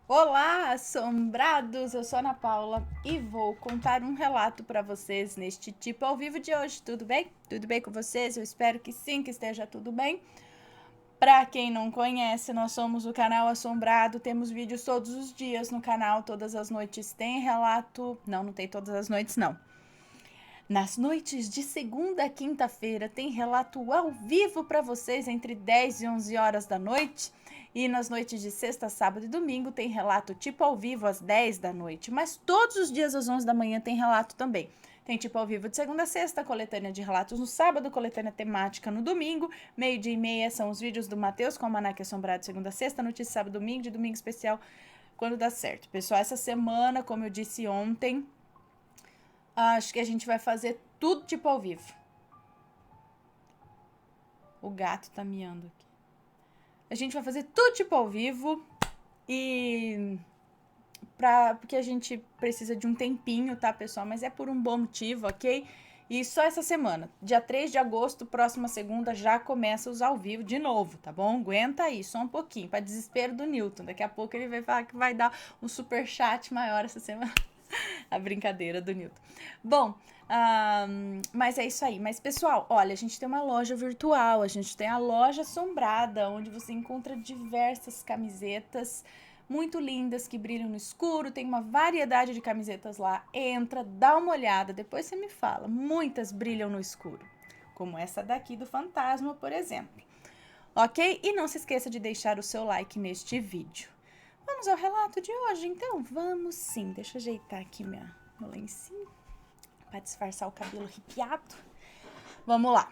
Olá, assombrados! Eu sou a Ana Paula e vou contar um relato para vocês neste tipo ao vivo de hoje. Tudo bem? Tudo bem com vocês? Eu espero que sim, que esteja tudo bem. Para quem não conhece, nós somos o canal Assombrado, temos vídeos todos os dias no canal, todas as noites tem relato. Não tem todas as noites, não. Nas noites de segunda a quinta-feira tem relato ao vivo para vocês entre 10 e 11 horas da noite. E nas noites de sexta, sábado e domingo tem relato tipo ao vivo às 10 da noite. Mas todos os dias às 11 da manhã tem relato também. Tem tipo ao vivo de segunda a sexta, coletânea de relatos no sábado, coletânea temática no domingo. Meio-dia e meia são os vídeos do Matheus com o Almanaque Assombrado segunda a sexta, notícia sábado e domingo, de domingo especial quando dá certo. Pessoal, essa semana, como eu disse ontem, acho que a gente vai fazer tudo tipo ao vivo. O gato tá miando aqui. A gente vai fazer tudo tipo ao vivo e porque a gente precisa de um tempinho, tá, pessoal? Mas é por um bom motivo, ok? E só essa semana, dia 3 de agosto, próxima segunda, já começa os ao vivo de novo, tá bom? Aguenta aí, só um pouquinho, para desespero do Newton. Daqui a pouco ele vai falar que vai dar um super chat maior essa semana. A brincadeira do Newton. Bom, mas é isso aí. Mas, pessoal, olha, a gente tem uma loja virtual, a gente tem a loja assombrada, onde você encontra diversas camisetas muito lindas que brilham no escuro. Tem uma variedade de camisetas lá. Entra, dá uma olhada, depois você me fala. Muitas brilham no escuro, como essa daqui do fantasma, por exemplo. Ok? E não se esqueça de deixar o seu like neste vídeo. Vamos ao relato de hoje, então? Vamos sim. Deixa eu ajeitar aqui meu lencinho para disfarçar o cabelo arrepiado. Vamos lá.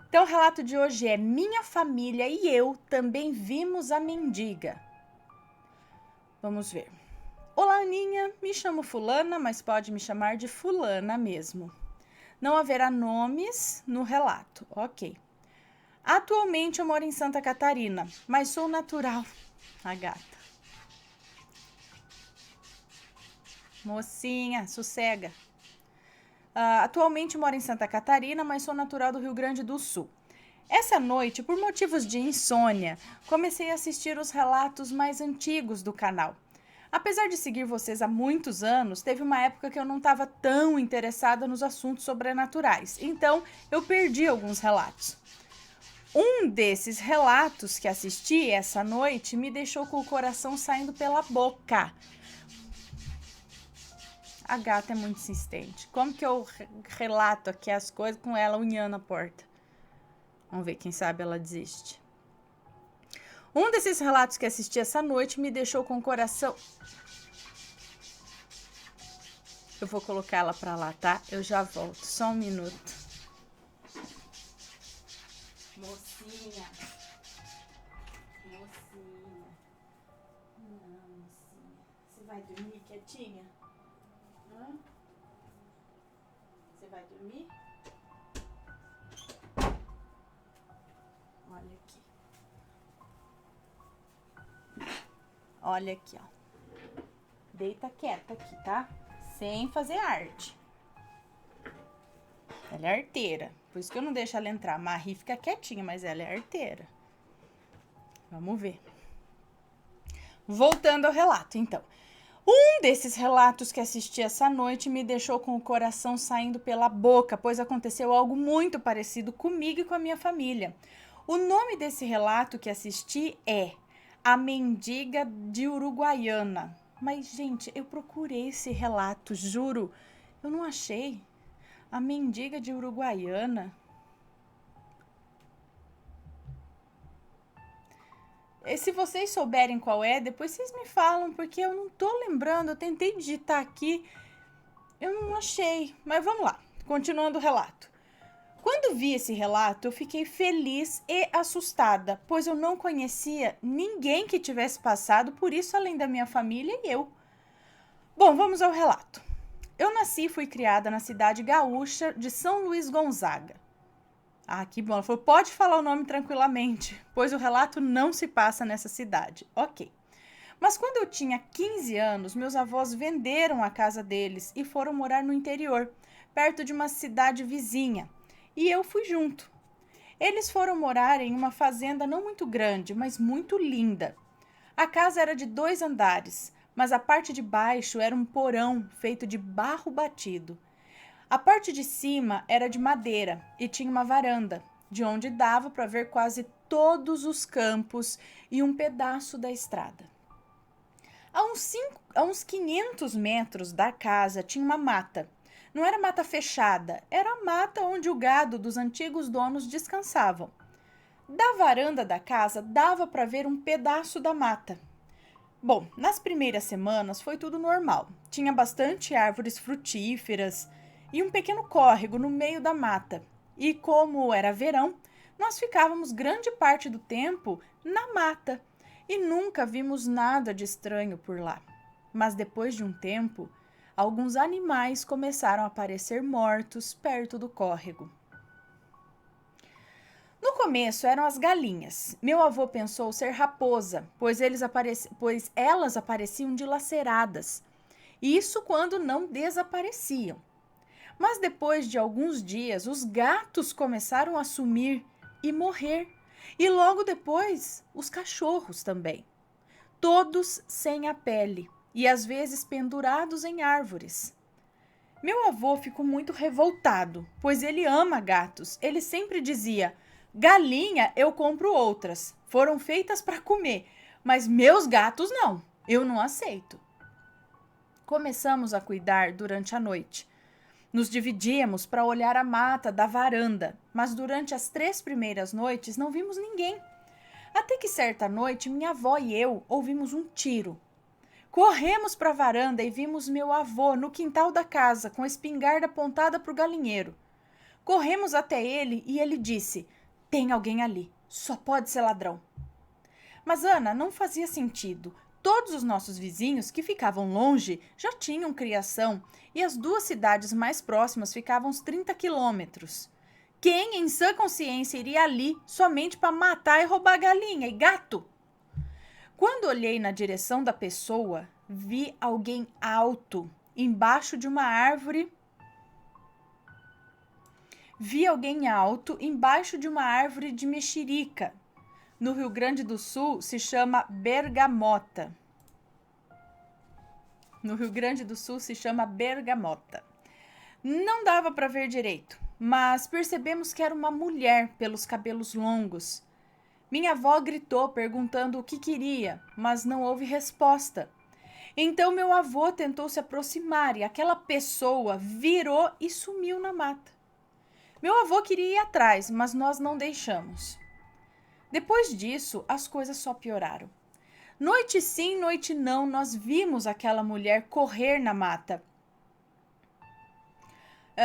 Então, o relato de hoje é: minha família e eu também vimos a mendiga. Vamos ver. Olá, Aninha. Me chamo Fulana, mas pode me chamar de Fulana mesmo. Não haverá nomes no relato. Ok. Atualmente eu moro em Santa Catarina, mas sou natural. A gata. Mocinha, sossega. Atualmente moro em Santa Catarina, mas sou natural do Rio Grande do Sul. Essa noite, por motivos de insônia, comecei a assistir os relatos mais antigos do canal. Apesar de seguir vocês há muitos anos, teve uma época que eu não estava tão interessada nos assuntos sobrenaturais, então eu perdi alguns relatos. Um desses relatos que assisti essa noite me deixou com o coração saindo pela boca. A gata é muito insistente. Como que eu relato aqui as coisas com ela unhando a porta? Vamos ver, quem sabe ela desiste. Um desses relatos que assisti essa noite me deixou com o coração... Eu vou colocar ela pra lá, tá? Eu já volto. Só um minuto. Mocinha. Mocinha. Não, mocinha. Você vai dormir quietinha? Hã? Você vai dormir? Olha aqui. Olha aqui, ó. Deita quieta aqui, tá? Sem fazer arte. Ela é arteira. Por isso que eu não deixo ela entrar. A Marie fica quietinha, mas ela é arteira. Vamos ver. Voltando ao relato, então. Um desses relatos que assisti essa noite me deixou com o coração saindo pela boca, pois aconteceu algo muito parecido comigo e com a minha família. O nome desse relato que assisti é A Mendiga de Uruguaiana. Mas, gente, eu procurei esse relato, juro. Eu não achei. A Mendiga de Uruguaiana. E se vocês souberem qual é, depois vocês me falam, porque eu não tô lembrando. Eu tentei digitar aqui, eu não achei. Mas vamos lá, continuando o relato. Quando vi esse relato, eu fiquei feliz e assustada, pois eu não conhecia ninguém que tivesse passado por isso além da minha família e eu. Bom, vamos ao relato. Eu nasci e fui criada na cidade gaúcha de São Luís Gonzaga. Ah, que bom. Ela falou, pode falar o nome tranquilamente, pois o relato não se passa nessa cidade. Ok. Mas quando eu tinha 15 anos, meus avós venderam a casa deles e foram morar no interior, perto de uma cidade vizinha. E eu fui junto. Eles foram morar em uma fazenda não muito grande, mas muito linda. A casa era de 2 andares, mas a parte de baixo era um porão feito de barro batido. A parte de cima era de madeira e tinha uma varanda, de onde dava para ver quase todos os campos e um pedaço da estrada. A uns 500 metros da casa tinha uma mata. Não era mata fechada, era a mata onde o gado dos antigos donos descansavam. Da varanda da casa dava para ver um pedaço da mata. Bom, nas primeiras semanas foi tudo normal. Tinha bastante árvores frutíferas e um pequeno córrego no meio da mata. E como era verão, nós ficávamos grande parte do tempo na mata e nunca vimos nada de estranho por lá. Mas depois de um tempo, alguns animais começaram a aparecer mortos perto do córrego. No começo eram as galinhas. Meu avô pensou ser raposa, pois elas apareciam dilaceradas. Isso quando não desapareciam. Mas depois de alguns dias, os gatos começaram a sumir e morrer. E logo depois, os cachorros também. Todos sem a pele e às vezes pendurados em árvores. Meu avô ficou muito revoltado, pois ele ama gatos. Ele sempre dizia: galinha eu compro outras, foram feitas para comer, mas meus gatos não, eu não aceito. Começamos a cuidar durante a noite. Nos dividíamos para olhar a mata da varanda, mas durante as 3 primeiras noites não vimos ninguém. Até que certa noite minha avó e eu ouvimos um tiro. Corremos para a varanda e vimos meu avô no quintal da casa com a espingarda apontada para o galinheiro. Corremos até ele e ele disse: tem alguém ali, só pode ser ladrão. Mas Ana, não fazia sentido. Todos os nossos vizinhos, que ficavam longe, já tinham criação e as 2 cidades mais próximas ficavam uns 30 quilômetros. Quem, em sã consciência, iria ali somente para matar e roubar galinha e gato? Quando olhei na direção da pessoa, vi alguém alto, embaixo de uma árvore. Vi alguém alto embaixo de uma árvore de mexerica. No Rio Grande do Sul se chama bergamota. No Rio Grande do Sul se chama bergamota. Não dava para ver direito, mas percebemos que era uma mulher pelos cabelos longos. Minha avó gritou perguntando o que queria, mas não houve resposta. Então meu avô tentou se aproximar e aquela pessoa virou e sumiu na mata. Meu avô queria ir atrás, mas nós não deixamos. Depois disso, as coisas só pioraram. Noite sim, noite não, nós vimos aquela mulher correr na mata.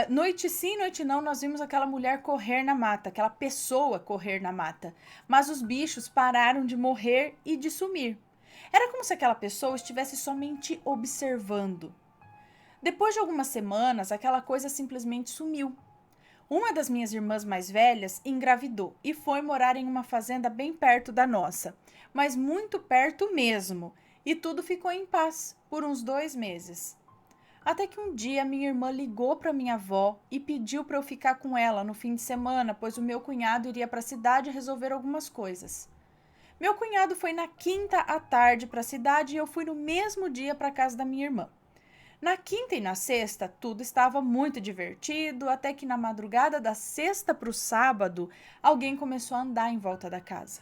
Noite sim, noite não, nós vimos aquela mulher correr na mata, aquela pessoa correr na mata. Mas os bichos pararam de morrer e de sumir. Era como se aquela pessoa estivesse somente observando. Depois de algumas semanas, aquela coisa simplesmente sumiu. Uma das minhas irmãs mais velhas engravidou e foi morar em uma fazenda bem perto da nossa, mas muito perto mesmo, e tudo ficou em paz por uns 2 meses. Até que um dia minha irmã ligou para minha avó e pediu para eu ficar com ela no fim de semana, pois o meu cunhado iria para a cidade resolver algumas coisas. Meu cunhado foi na quinta à tarde para a cidade e eu fui no mesmo dia para a casa da minha irmã. Na quinta e na sexta, tudo estava muito divertido, até que na madrugada da sexta para o sábado, alguém começou a andar em volta da casa.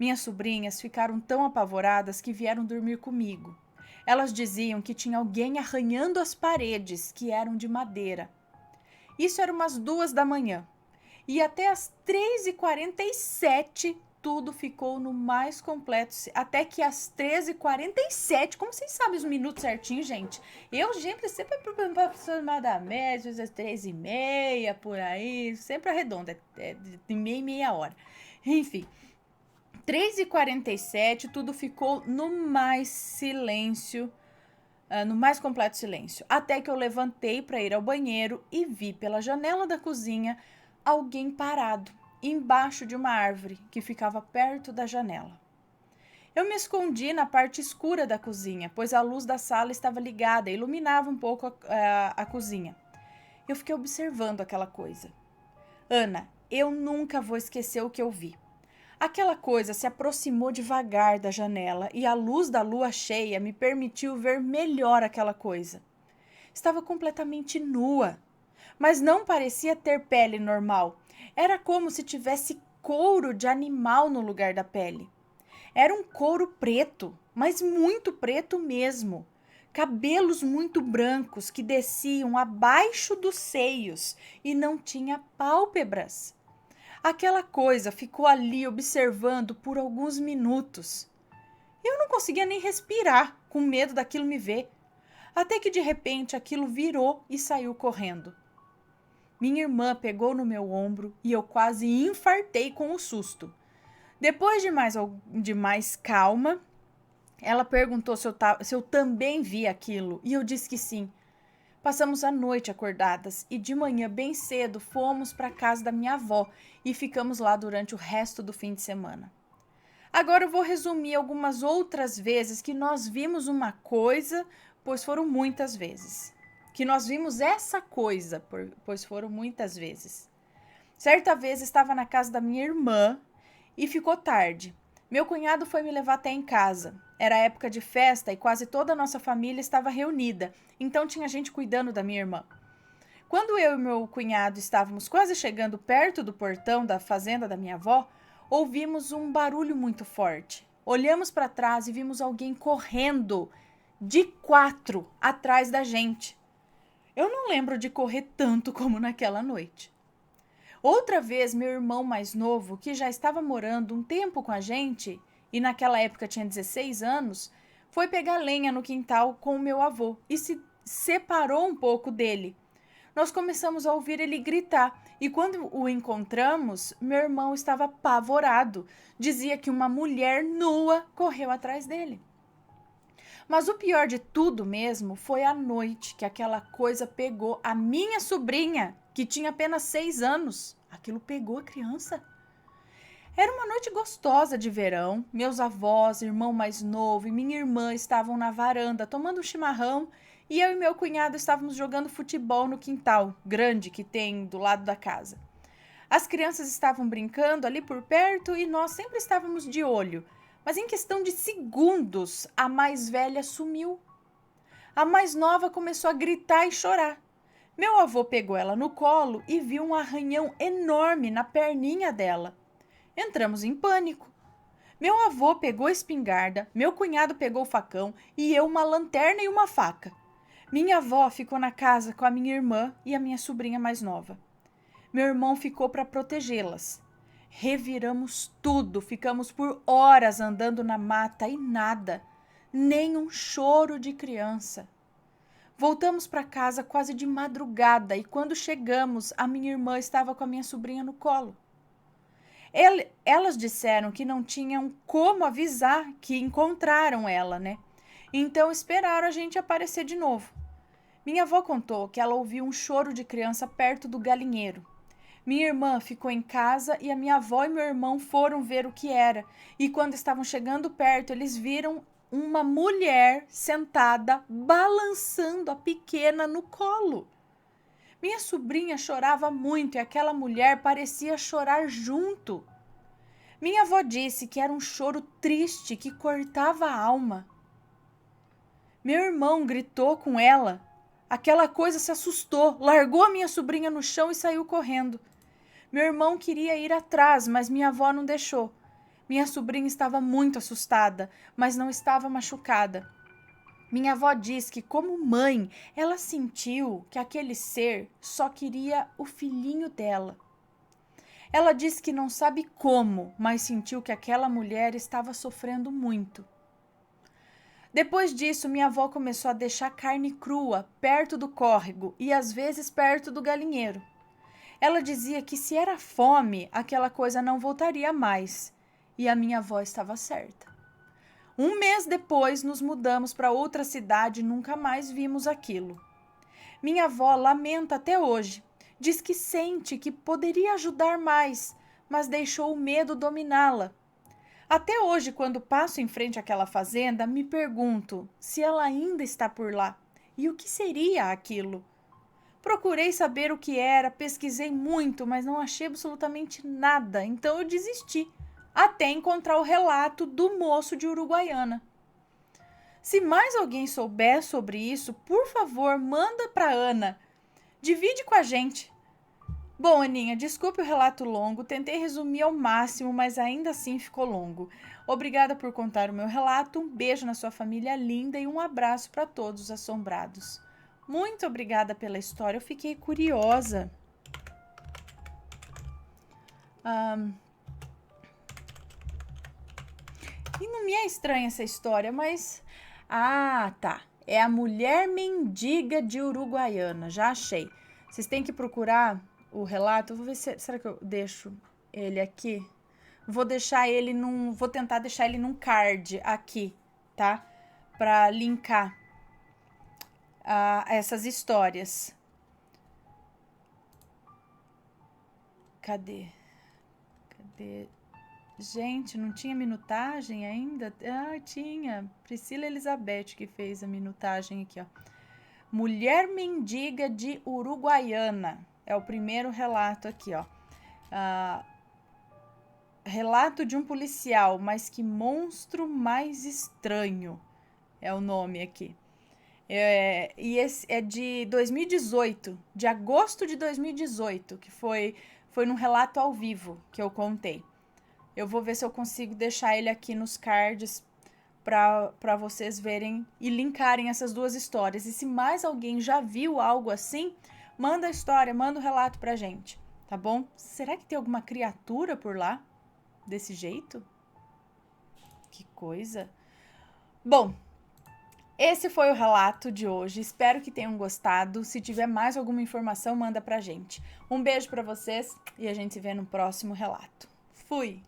Minhas sobrinhas ficaram tão apavoradas que vieram dormir comigo. Elas diziam que tinha alguém arranhando as paredes, que eram de madeira. Isso era umas 2 da manhã. E até as 3h47, tudo ficou no mais completo, até que às 13h47, como vocês sabem os minutos certinhos, gente? Eu sempre aproximadamente às 3h30, por aí, sempre arredonda, de meia hora. Enfim, 3h47, tudo ficou no mais silêncio, no mais completo silêncio, até que eu levantei para ir ao banheiro e vi pela janela da cozinha alguém parado embaixo de uma árvore que ficava perto da janela. Eu me escondi na parte escura da cozinha, pois a luz da sala estava ligada e iluminava um pouco a cozinha. Eu fiquei observando aquela coisa. Ana, eu nunca vou esquecer o que eu vi. Aquela coisa se aproximou devagar da janela e a luz da lua cheia me permitiu ver melhor aquela coisa. Estava completamente nua, mas não parecia ter pele normal. Era como se tivesse couro de animal no lugar da pele. Era um couro preto, mas muito preto mesmo. Cabelos muito brancos que desciam abaixo dos seios e não tinha pálpebras. Aquela coisa ficou ali observando por alguns minutos. Eu não conseguia nem respirar, com medo daquilo me ver. Até que de repente aquilo virou e saiu correndo. Minha irmã pegou no meu ombro e eu quase infartei com o susto. Depois de mais calma, ela perguntou se eu também vi aquilo e eu disse que sim. Passamos a noite acordadas e de manhã bem cedo fomos para a casa da minha avó e ficamos lá durante o resto do fim de semana. Agora eu vou resumir algumas outras vezes que nós vimos uma coisa, pois foram muitas vezes. Que nós vimos essa coisa, pois foram muitas vezes. Certa vez estava na casa da minha irmã e ficou tarde. Meu cunhado foi me levar até em casa. Era época de festa e quase toda a nossa família estava reunida, então tinha gente cuidando da minha irmã. Quando eu e meu cunhado estávamos quase chegando perto do portão da fazenda da minha avó, ouvimos um barulho muito forte. Olhamos para trás e vimos alguém correndo de 4 atrás da gente. Eu não lembro de correr tanto como naquela noite. Outra vez, meu irmão mais novo, que já estava morando um tempo com a gente, e naquela época tinha 16 anos, foi pegar lenha no quintal com o meu avô e se separou um pouco dele. Nós começamos a ouvir ele gritar e quando o encontramos, meu irmão estava apavorado. Dizia que uma mulher nua correu atrás dele. Mas o pior de tudo mesmo foi a noite que aquela coisa pegou a minha sobrinha, que tinha apenas 6 anos. Aquilo pegou a criança. Era uma noite gostosa de verão. Meus avós, irmão mais novo e minha irmã estavam na varanda tomando um chimarrão e eu e meu cunhado estávamos jogando futebol no quintal grande que tem do lado da casa. As crianças estavam brincando ali por perto e nós sempre estávamos de olho. Mas em questão de segundos, a mais velha sumiu. A mais nova começou a gritar e chorar. Meu avô pegou ela no colo e viu um arranhão enorme na perninha dela. Entramos em pânico. Meu avô pegou a espingarda, meu cunhado pegou o facão e eu uma lanterna e uma faca. Minha avó ficou na casa com a minha irmã e a minha sobrinha mais nova. Meu irmão ficou para protegê-las. Reviramos tudo, ficamos por horas andando na mata e nada, nem um choro de criança. Voltamos para casa quase de madrugada e quando chegamos, a minha irmã estava com a minha sobrinha no colo. Elas disseram que não tinham como avisar que encontraram ela, né? Então esperaram a gente aparecer de novo. Minha avó contou que ela ouviu um choro de criança perto do galinheiro. Minha irmã ficou em casa e a minha avó e meu irmão foram ver o que era. E quando estavam chegando perto, eles viram uma mulher sentada, balançando a pequena no colo. Minha sobrinha chorava muito e aquela mulher parecia chorar junto. Minha avó disse que era um choro triste que cortava a alma. Meu irmão gritou com ela. Aquela coisa se assustou, largou a minha sobrinha no chão e saiu correndo. Meu irmão queria ir atrás, mas minha avó não deixou. Minha sobrinha estava muito assustada, mas não estava machucada. Minha avó diz que, como mãe, ela sentiu que aquele ser só queria o filhinho dela. Ela diz que não sabe como, mas sentiu que aquela mulher estava sofrendo muito. Depois disso, minha avó começou a deixar carne crua perto do córrego e às vezes perto do galinheiro. Ela dizia que se era fome, aquela coisa não voltaria mais. E a minha avó estava certa. Um mês depois, nos mudamos para outra cidade e nunca mais vimos aquilo. Minha avó lamenta até hoje. Diz que sente que poderia ajudar mais, mas deixou o medo dominá-la. Até hoje, quando passo em frente àquela fazenda, me pergunto se ela ainda está por lá. E o que seria aquilo? Procurei saber o que era, pesquisei muito, mas não achei absolutamente nada, então eu desisti. até encontrar o relato do moço de Uruguaiana. Se mais alguém souber sobre isso, por favor, manda para Ana. Divide com a gente. Bom, Aninha, desculpe o relato longo, tentei resumir ao máximo, mas ainda assim ficou longo. Obrigada por contar o meu relato, um beijo na sua família linda e um abraço para todos os assombrados. Muito obrigada pela história, eu fiquei curiosa. E não me é estranha essa história, mas... Ah, tá. É a Mulher Mendiga de Uruguaiana, já achei. Vocês têm que procurar o relato. Vou ver se... Será que eu deixo ele aqui? Vou deixar ele num... Vou tentar deixar ele num card aqui, tá? Pra linkar essas histórias. Cadê? Gente, não tinha minutagem ainda? Ah, tinha. Priscila Elizabeth que fez a minutagem aqui, ó. Mulher Mendiga de Uruguaiana. É o primeiro relato aqui, ó. Relato de um policial, mas que monstro mais estranho. É o nome aqui. E esse é de 2018, de agosto de 2018, que foi num relato ao vivo que eu contei. Eu vou ver se eu consigo deixar ele aqui nos cards para vocês verem e linkarem essas duas histórias. E se mais alguém já viu algo assim, manda a história, manda o relato pra gente, tá bom? Será que tem alguma criatura por lá? Desse jeito? Que coisa. Bom, esse foi o relato de hoje. Espero que tenham gostado. Se tiver mais alguma informação, manda pra gente. Um beijo pra vocês e a gente se vê no próximo relato. Fui!